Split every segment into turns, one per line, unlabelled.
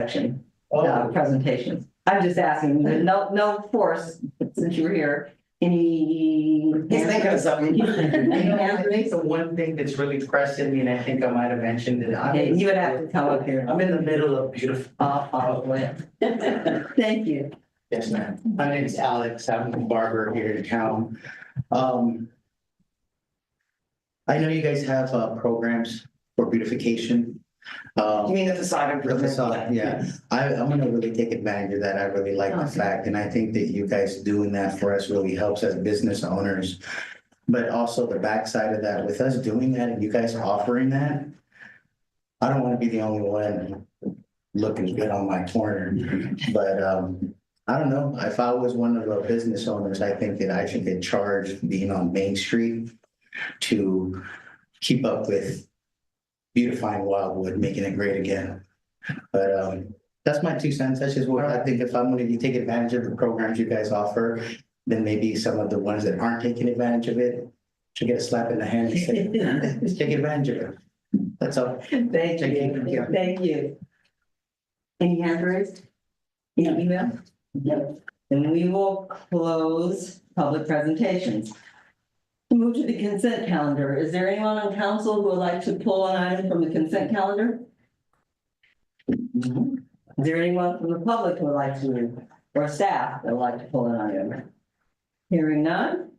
section
Oh,
presentations. I'm just asking, no force, since you were here. Any?
he's thinking of something. You know, I
Any
think the one thing that's really pressing me, and I think I might have mentioned it.
Okay, you would have to come up here.
I'm in the middle of beautiful.
Thank you.
Yes, ma'am. My name's Alex. I'm a barber here in town. I know you guys have programs for beautification.
You mean the facade
The
improvement?
facade, yeah. I'm gonna really take advantage of that. I really like the fact, and I think that you guys doing that for us really helps as business owners. But also the backside of that, with us doing that and you guys offering that, I don't want to be the only one looking good on my corner. But I don't know, if I was one of the business owners, I think that I should get charged being on Main Street to keep up with beautifying Wildwood, making it great again. But that's my 2 cents. That's just what I think. If I'm gonna take advantage of the programs you guys offer, then maybe some of the ones that aren't taking advantage of it should get a slap in the hand and say, let's take advantage of it. That's all.
Thank you. Thank you. Any hand raised? Any email? Yep. Then we will close public presentations. Move to the consent calendar. Is there anyone on council who would like to pull an item from the consent calendar? Is there anyone from the public who would like to, or staff that would like to pull an item? Hearing none,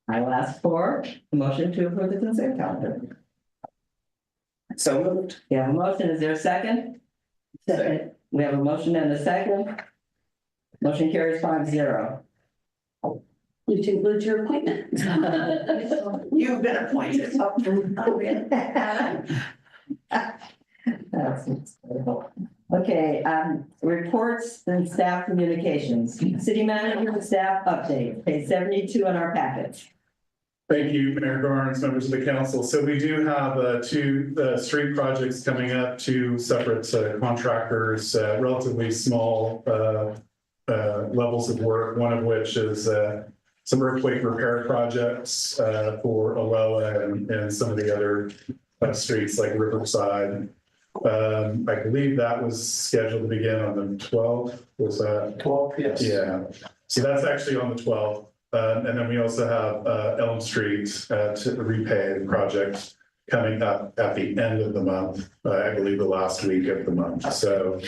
I will ask for a motion to approve the consent calendar.
So moved.
We have a motion. Is there a second? Second. We have a motion and a second. Motion carries 5-0.
Which includes your appointment.
You've been appointed.
Okay, reports and staff communications. City manager staff update, page 72 in our package.
Thank you, Mayor Garnes, members of the council. So we do have two street projects coming up, two separate contractors, relatively small levels of work, one of which is some earthquake repair projects for Aloha and some of the other streets like Riverside. I believe that was scheduled to begin on the 12th. Was that
12th? Yes.
Yeah. So that's actually on the 12th. And then we also have Elm Street to repay the project coming up at the end of the month, I believe the last week of the month. So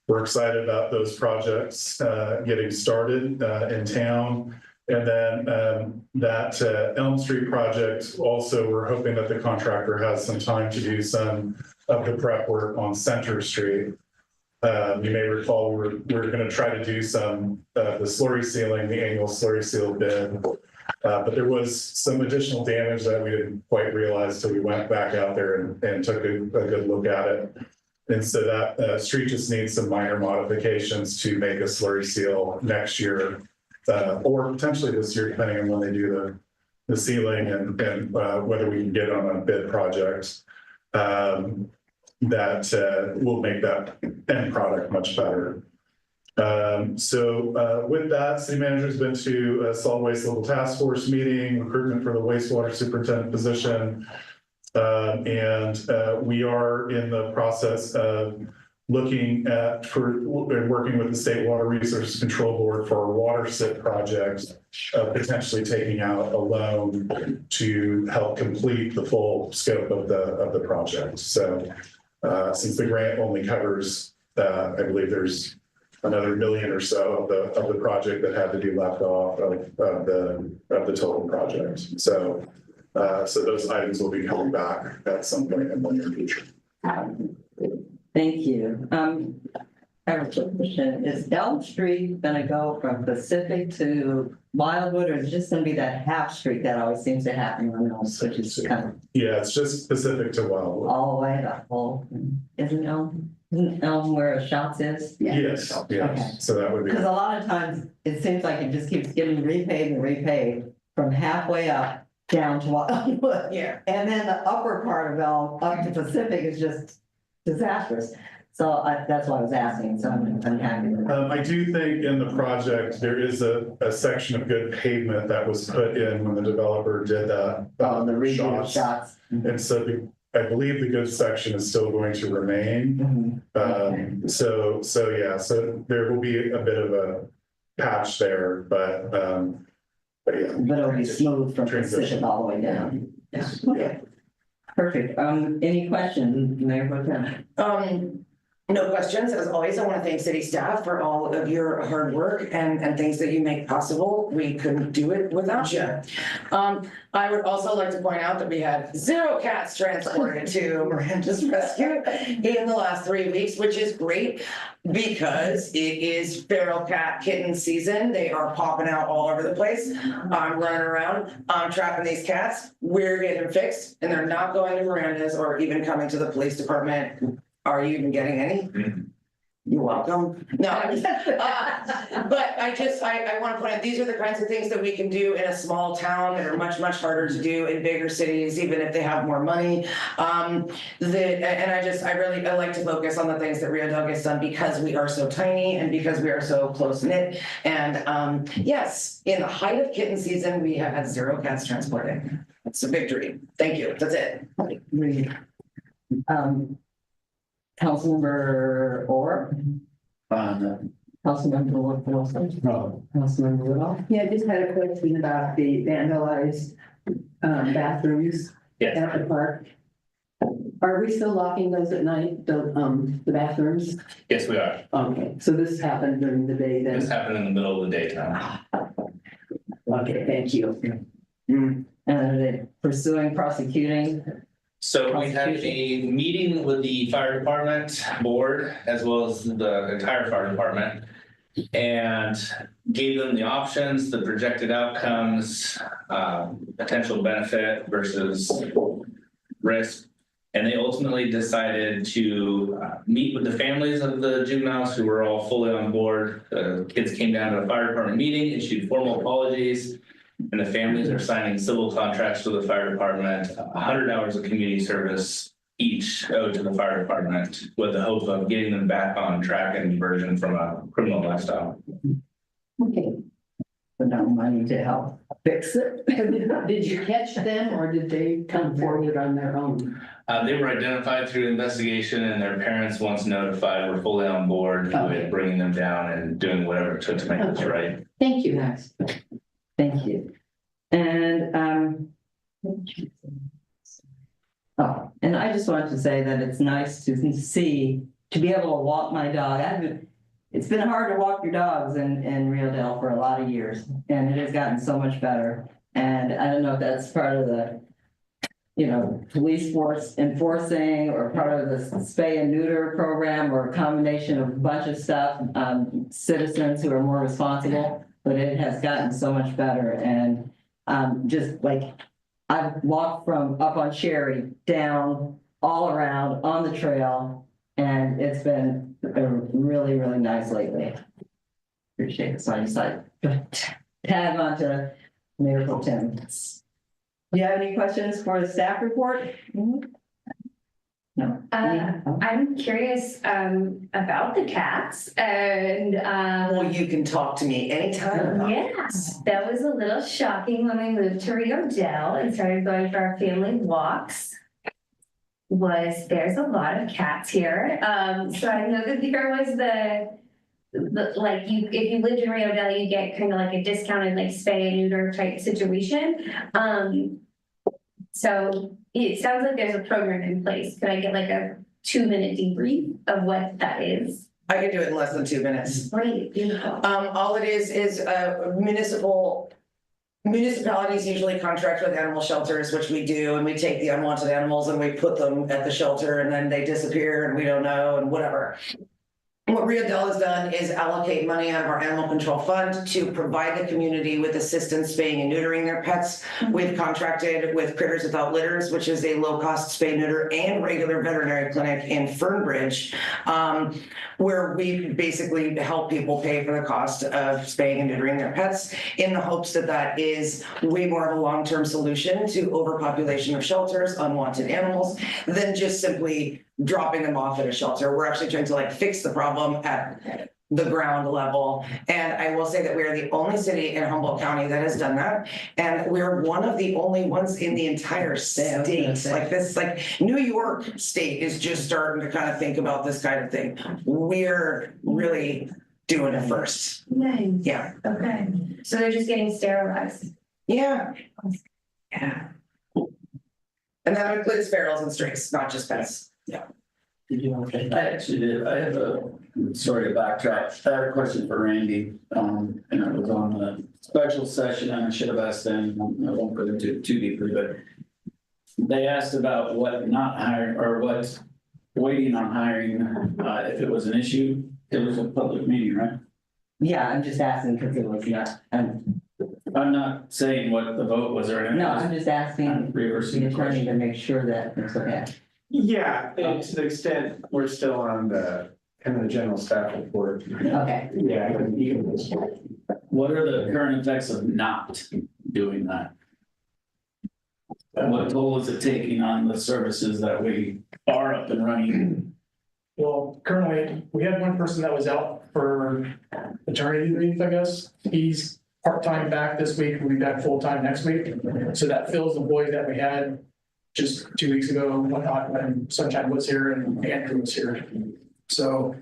we're excited about those projects getting started in town. And then that Elm Street project, also, we're hoping that the contractor has some time to do some of the prep work on Center Street. You may recall we're going to try to do some the slurry sealing, the annual slurry seal bid, but there was some additional damage that we didn't quite realize till we went back out there and took a good look at it. And so that street just needs some minor modifications to make a slurry seal next year, or potentially this year, depending on when they do the sealing and whether we can get on a bid project. That will make that end product much better. So with that, city manager's been to a solid waste local task force meeting, recruitment for the wastewater superintendent position. And we are in the process of looking at and working with the State Water Resources Control Board for our water SIP project, potentially taking out a loan to help complete the full scope of the project. So since the grant only covers, I believe there's another $1 million or so of the project that had to be left off of the total project. So those items will be coming back at some point in the near future.
Thank you. I have a question. Is Elm Street going to go from Pacific to Wildwood, or is it just going to be that half street that always seems to happen on Elm, which is kind of
Yeah, it's just Pacific to Wildwood.
all the way to whole? Isn't Elm where Shots is?
Yes, yes.
Okay.
So that would be.
Because a lot of times it seems like it just keeps getting repaid and repaid from halfway up down to Wildwood.
Yeah.
And then the upper part of Elm up to Pacific is just disastrous. So that's why I was asking. So I'm happy with that.
I do think in the project, there is a section of good pavement that was put in when the developer did that.
The regional
Shots.
shots.
And so I believe the goods section is still going to remain. So there will be a bit of a patch there, but yeah.
But it'll be smooth from Pacific all the way down. Yeah, okay. Perfect. Any questions, Mayor Pro Tem?
No questions. As always, I want to thank city staff for all of your hard work and things that you make possible. We couldn't do it without you. I would also like to point out that we had 0 cats transported to Miranda's rescue in the last 3 weeks, which is great because it is feral cat kitten season. They are popping out all over the place. I'm running around, I'm trapping these cats. We're getting them fixed and they're not going to Miranda's or even coming to the police department. Are you even getting any? You're welcome. No, but I want to point out, these are the kinds of things that we can do in a small town that are much, much harder to do in bigger cities, even if they have more money. I like to focus on the things that Rio Dell gets done because we are so tiny and because we are so close knit. And yes, in the height of kitten season, we have had 0 cats transported. It's a victory. Thank you. That's it.
Councilmember Orr? Councilmember Wilson? No. Councilmember Woodall?
Yeah, I just had a question about the vandalized bathrooms at the park. Are we still locking those at night, the bathrooms?
Yes, we are.
Okay, so this happened during the day then?
This happened in the middle of the daytime.
Okay, thank you.
And are they pursuing, prosecuting?
So we had a meeting with the fire department board as well as the entire fire department and gave them the options, the projected outcomes, potential benefit versus risk. And they ultimately decided to meet with the families of the juveniles who were all fully on board. The kids came down to the fire department meeting, issued formal apologies. And the families are signing civil contracts with the fire department, 100 hours of community service each owed to the fire department with the hope of getting them back on track and diversion from a criminal lifestyle.
Okay.
But no money to help fix it.
Did you catch them or did they come forward on their own?
They were identified through investigation and their parents, once notified, were fully on board with bringing them down and doing whatever it took to make this right.
Thank you, guys.
Thank you. And and I just wanted to say that it's nice to be able to walk my dog. It's been hard to walk your dogs in Rio Dell for a lot of years, and it has gotten so much better. And I don't know if that's part of the, police force enforcing or part of the spay and neuter program or a combination of a bunch of stuff, citizens who are more responsible, but it has gotten so much better. And just like I've walked from up on Cherry down all around on the trail, and it's been really, really nice lately. Appreciate it. So I decided to tag on to Mayor Pro Tem. Do you have any questions for the staff report? No.
I'm curious about the cats and
Well, you can talk to me anytime.
yes, that was a little shocking when we moved to Rio Dell and started going for our family walks. There's a lot of cats here. So I know that there was if you lived in Rio Dell, you get kind of like a discounted like spay and neuter type situation. So it sounds like there's a program in place. Could I get like a 2-minute debrief of what that is?
I can do it in less than 2 minutes.
Great, beautiful.
All it is municipalities usually contract with animal shelters, which we do, and we take the unwanted animals and we put them at the shelter and then they disappear and we don't know and whatever. What Rio Dell has done is allocate money out of our animal control fund to provide the community with assistance spaying and neutering their pets. We've contracted with Critters Without Litters, which is a low-cost spay, neuter, and regular veterinary clinic in Fernbridge, where we basically help people pay for the cost of spaying and neutering their pets in the hopes that that is way more of a long-term solution to overpopulation of shelters, unwanted animals, than just simply dropping them off at a shelter. We're actually trying to fix the problem at the ground level. And I will say that we are the only city in Humboldt County that has done that. And we're one of the only ones in the entire state. Like this, like New York State is just starting to kind of think about this kind of thing. We're really doing it first.
Nice.
Yeah.
Okay, so they're just getting sterilized.
Yeah. Yeah. And that includes sparrows and streaks, not just pets. Yeah.
Did you want to? I actually did. I have a sorry to backtrack. I had a question for Randy. And it was on the special session, and I should have asked them. I won't go into it too deeply, but they asked about what not hiring or what waiting on hiring, if it was an issue. It was a public meeting, right?
Yeah, I'm just asking because it was not,
I'm not saying what the vote was or anything.
no, I'm just asking
Reversing
the
the
attorney
question.
to make sure that it's okay.
Yeah, and to the extent we're still on the kind of the general staff report.
Okay.
Yeah, you can.
What are the current effects of not doing that? And what toll is it taking on the services that we are up and running?
Well, currently, we had one person that was out for maternity leave, I guess. He's part-time back this week, we'll be back full-time next week. So that fills the void that we had just 2 weeks ago and whatnot, when Sunshine was here and Andrew was here. So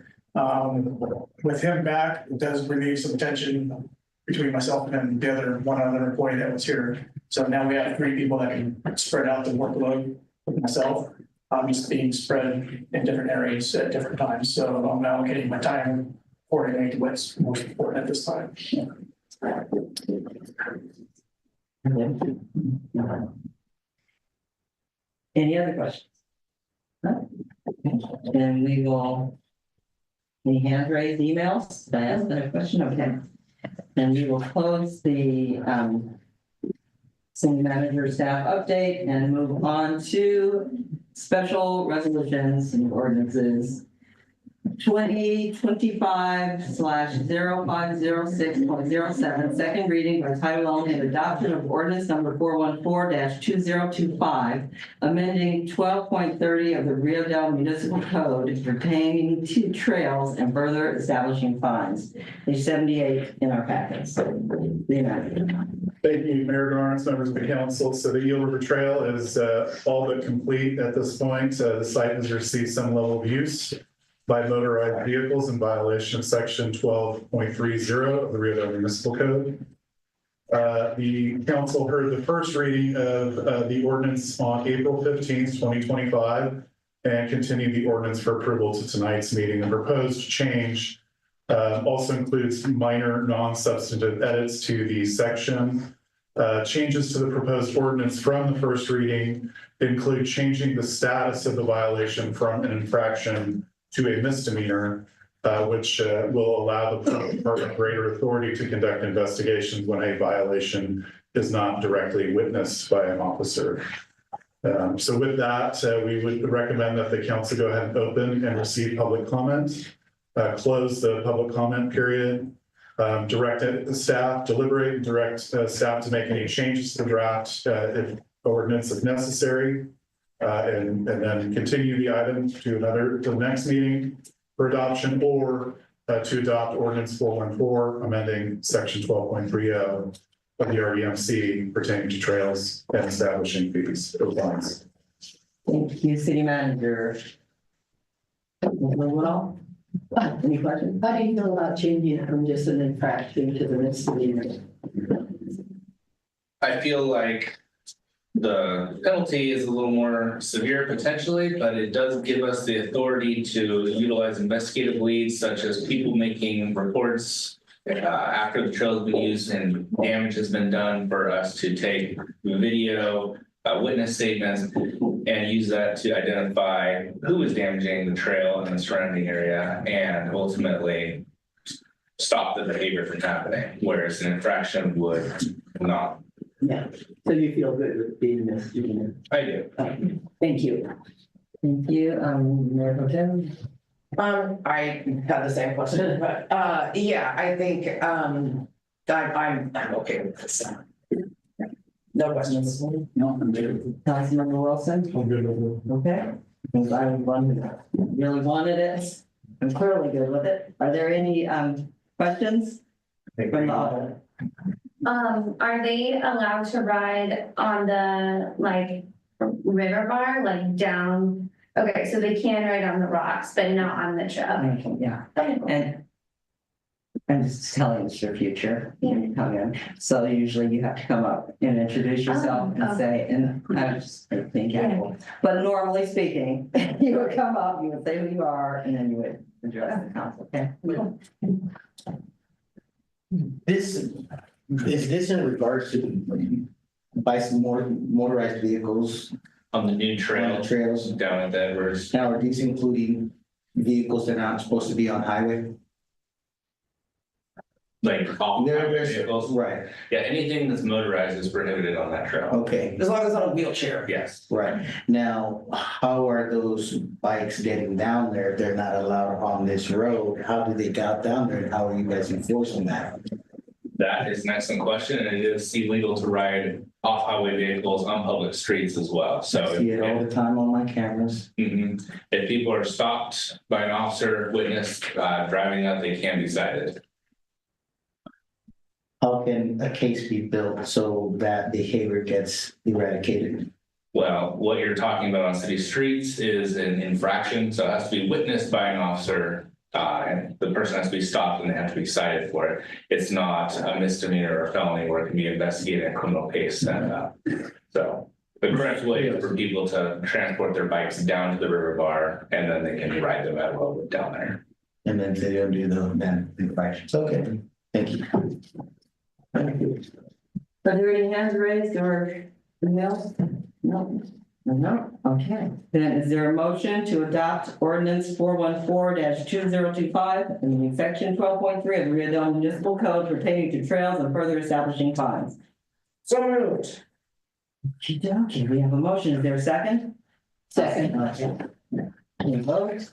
with him back, it does relieve some tension between myself and the other one other employee that was here. So now we have 3 people that can spread out the workload with myself. I'm just being spread in different areas at different times. So I'm allocating my time accordingly to what's most important at this time.
Any other questions? No? Then we will, any hand raised emails? Did I ask that question? Okay. And we will close the city manager staff update and move on to special resolutions and ordinances. 2025/0506.07, second reading by title only, and adoption of ordinance number 414-2025, amending 12.30 of the Rio Dell Municipal Code pertaining to trails and further establishing fines. Page 78 in our packets. The amendment.
Thank you, Mayor Dorrance, members of the council. So the Eel River Trail is all but complete at this point. The site has received some level of use by motorized vehicles in violation of section 12.30 of the Rio Dell Municipal Code. The council heard the first reading of the ordinance on April 15th, 2025, and continued the ordinance for approval to tonight's meeting. The proposed change also includes minor non-substantive edits to the section. Changes to the proposed ordinance from the first reading include changing the status of the violation from an infraction to a misdemeanor, which will allow the police department greater authority to conduct investigations when a violation is not directly witnessed by an officer. So with that, we would recommend that the council go ahead and open and receive public comment, close the public comment period, direct the staff, deliberate and direct staff to make any changes to the draft if ordinance if necessary. And then continue the item to the next meeting for adoption, or to adopt ordinance 414, amending section 12.30 of the RDMC pertaining to trails and establishing fees or fines.
Thank you, city manager. Any questions?
How do you feel about changing it from just an infraction to the misdemeanor?
I feel like the penalty is a little more severe potentially, but it does give us the authority to utilize investigative leads such as people making reports after the trail has been used and damage has been done, for us to take video, witness statements, and use that to identify who is damaging the trail and the surrounding area, and ultimately stop the behavior from happening, whereas an infraction would not.
Yeah, so you feel good with being misdemeanor?
I do.
Thank you.
Thank you, Mayor Pro Tem.
I had the same question, but yeah, I think I'm okay with this. No questions.
No, I'm good.
Councilmember Wilson?
I'm good with it.
Okay, because I really wanted it. I'm clearly good with it. Are there any, questions from the audience?
Are they allowed to ride on the like river bar, like down? Okay, so they can ride on the rocks, but not on the trail.
Yeah,
Okay.
and I'm just telling it's your future.
Yeah.
when you come in. So usually you have to come up and introduce yourself and say, and I was just being careful. But normally speaking, you would come up, you would say who you are, and then you would address the council, okay?
This, is this in regards to motorized vehicles
On the new
on
trail
the trails?
down at the Edwards.
Now, are these including vehicles that aren't supposed to be on highway?
Like off
There's-
vehicles.
Right,
Yeah, anything that's motorized is prohibited on that trail.
okay,
As long as it's on a wheelchair.
Yes.
right. Now, how are those bikes getting down there if they're not allowed on this road? How do they get down there and how are you guys enforcing that?
That is an excellent question, and it is illegal to ride off-highway vehicles on public streets as well, so.
I see it all the time on my cameras.
Mhm. If people are stopped by an officer, witness, driving up, they can be cited.
How can a case be built so that behavior gets eradicated?
Well, what you're talking about on city streets is an infraction, so it has to be witnessed by an officer. And the person has to be stopped and they have to be cited for it. It's not a misdemeanor or felony where it can be investigated at criminal case. So the correct way is for people to transport their bikes down to the river bar and then they can ride them at a road down there.
And then they don't do the infractions. Okay, thank you.
Thank you. Are there any hands raised or anything else? No. No, okay. Then is there a motion to adopt ordinance 414-2025 and section 12.3 of the Rio Dell Municipal Code pertaining to trails and further establishing fines?
So moved.
Okay, we have a motion. Is there a second?
Second.
Any vote?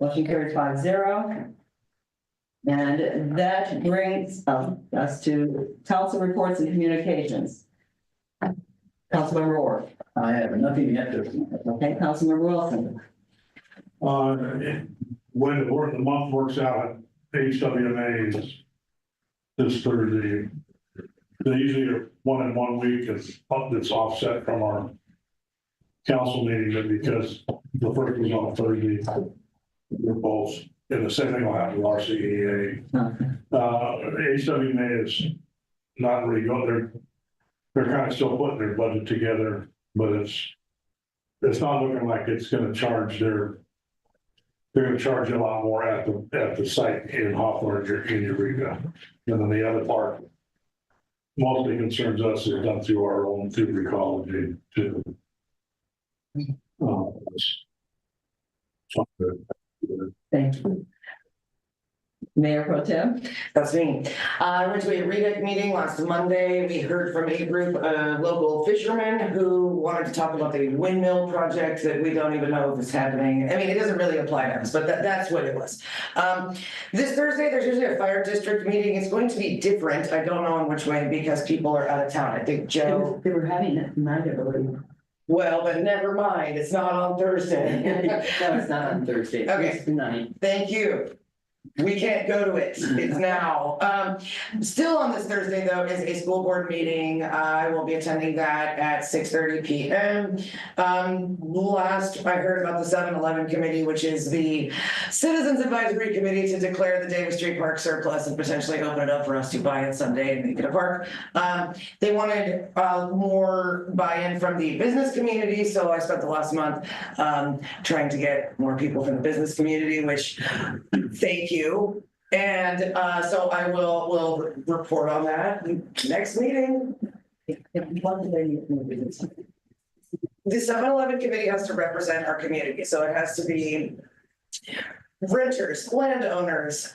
Motion carries 5-0. And that brings us to council reports and communications. Councilmember Ward.
I have nothing yet to.
Okay, Councilmember Wilson.
When the month works out, HWMA is this Thursday. They usually are one in 1 week, it's offset from our council meeting, but because the first was on Thursday, they're both, and the same thing will happen with RCEA. HWMA is not really going, they're kind of still putting their budget together, but it's not looking like it's gonna charge they're gonna charge a lot more at the site in Hawthorne, in Eureka. And then the other part mostly concerns us is done through our own, through Recology too.
Thank you. Mayor Pro Tem.
That's me. I went to a REDEC meeting last Monday. We heard from a group of local fishermen who wanted to talk about the windmill project that we don't even know if it's happening. I mean, it doesn't really apply to us, but that's what it was. This Thursday, there's usually a fire district meeting. It's going to be different. I don't know in which way because people are out of town. I think Joe.
They were having it tonight, I believe.
Well, but never mind. It's not on Thursday.
No, it's not on Thursday.
Okay.
It's tonight.
Thank you. We can't go to it. It's now. Still on this Thursday though is a school board meeting. I will be attending that at 6:30 p.m. Last I heard about the 7-Eleven committee, which is the Citizens Advisory Committee to declare the Davis Street Park surplus and potentially open it up for us to buy it someday and make it a park. They wanted more buy-in from the business community, so I spent the last month trying to get more people from the business community, which thank you. And so I will report on that next meeting. The 7-Eleven committee has to represent our community, so it has to be renters, landowners,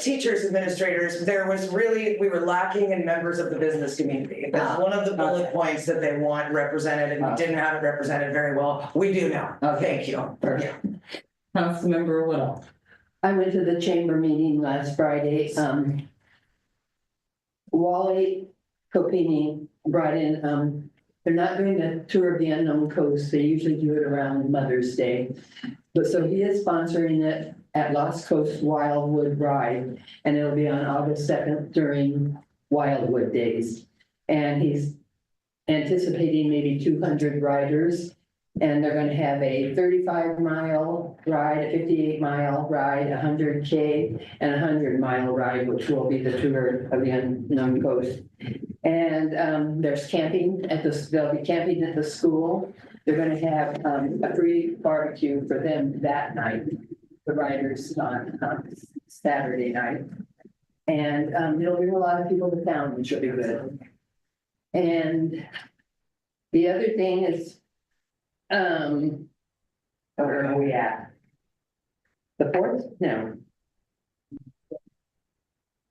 teachers, administrators. We were lacking in members of the business community. That's one of the bullet points that they want represented, and we didn't have it represented very well. We do now. Thank you. Yeah.
Councilmember Woodall.
I went to the chamber meeting last Friday. Wally Copini brought in, they're not doing a tour of the unknown coast. They usually do it around Mother's Day. But so he is sponsoring it at Lost Coast Wildwood Ride, and it'll be on August 2nd during Wildwood Days. And he's anticipating maybe 200 riders. And they're gonna have a 35-mile ride, a 58-mile ride, 100K, and a 100-mile ride, which will be the tour of the unknown coast. And there's camping they'll be camping at the school. They're gonna have a free barbecue for them that night, the riders on Saturday night. And it'll bring a lot of people to town, which will be good. And the other thing is, where are we at? The 4th? No.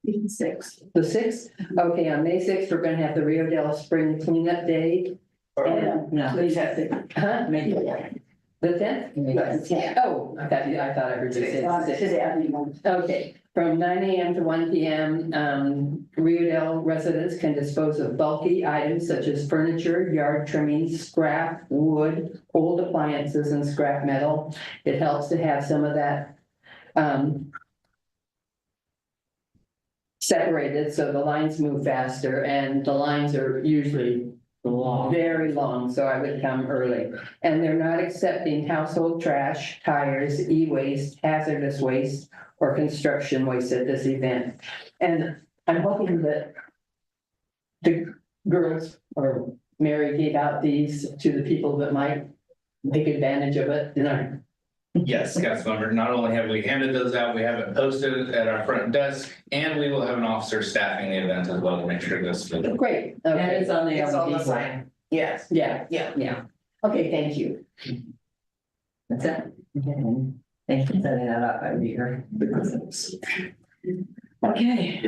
The 6th? Okay, on May 6th, we're gonna have the Rio Dell Spring Cleanup Day. And,
No,
huh? The 10th? Oh, I thought I heard you say. Okay, from 9 AM to 1 PM, Rio Dell residents can dispose of bulky items such as furniture, yard trimmings, scrap, wood, old appliances, and scrap metal. It helps to have some of that separated so the lines move faster, and the lines are usually very long, so I would come early. And they're not accepting household trash, tires, e-waste, hazardous waste, or construction waste at this event. And I'm hoping that the girls or Mary gave out these to the people that might take advantage of it, you know.
Yes, Councilmember, not only have we handed those out, we have it posted at our front desk, and we will have an officer staffing the event as well to make sure this.
Great,
And
okay,
it's on the.
It's on the sign. Yes.
yeah,
Yeah.
yeah. Okay, thank you.
That's it. Okay. Thanks for setting that up, I'd be here. Okay,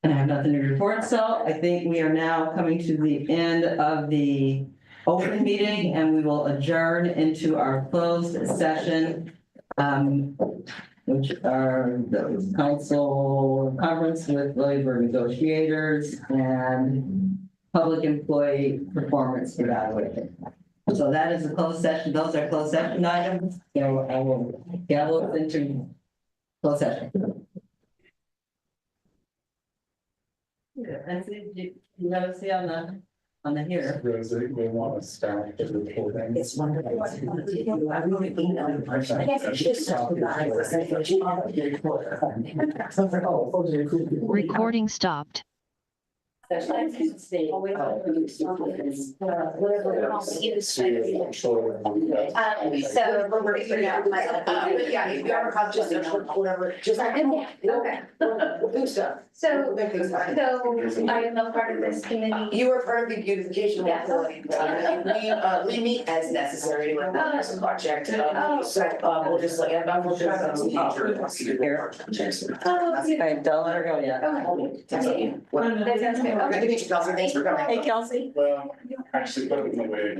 and I have nothing to report, so I think we are now coming to the end of the open meeting, and we will adjourn into our closed session, which are the council conference with labor negotiators and public employee performance evaluation. So that is a closed session. Those are closed session items. So I will gavel us into closed session. And see, you have a see on the here.
Rosie, we want to start the recording.
It's wonderful. I really think that. I guess it's just so nice.
Recording stopped.
So we're figuring out yeah, if you ever have just a whatever, just
Okay.
we'll do stuff.
So,
Make things fine.
I am a part of this committee.
You were part of the beautification facility. We meet as necessary when there's a project. So we'll just like, we'll just.
Okay, don't let her go yet.
That sounds good.
Good to meet you, Kelsey. Thanks for coming.
Hey, Kelsey.
Well, actually, put it in the way.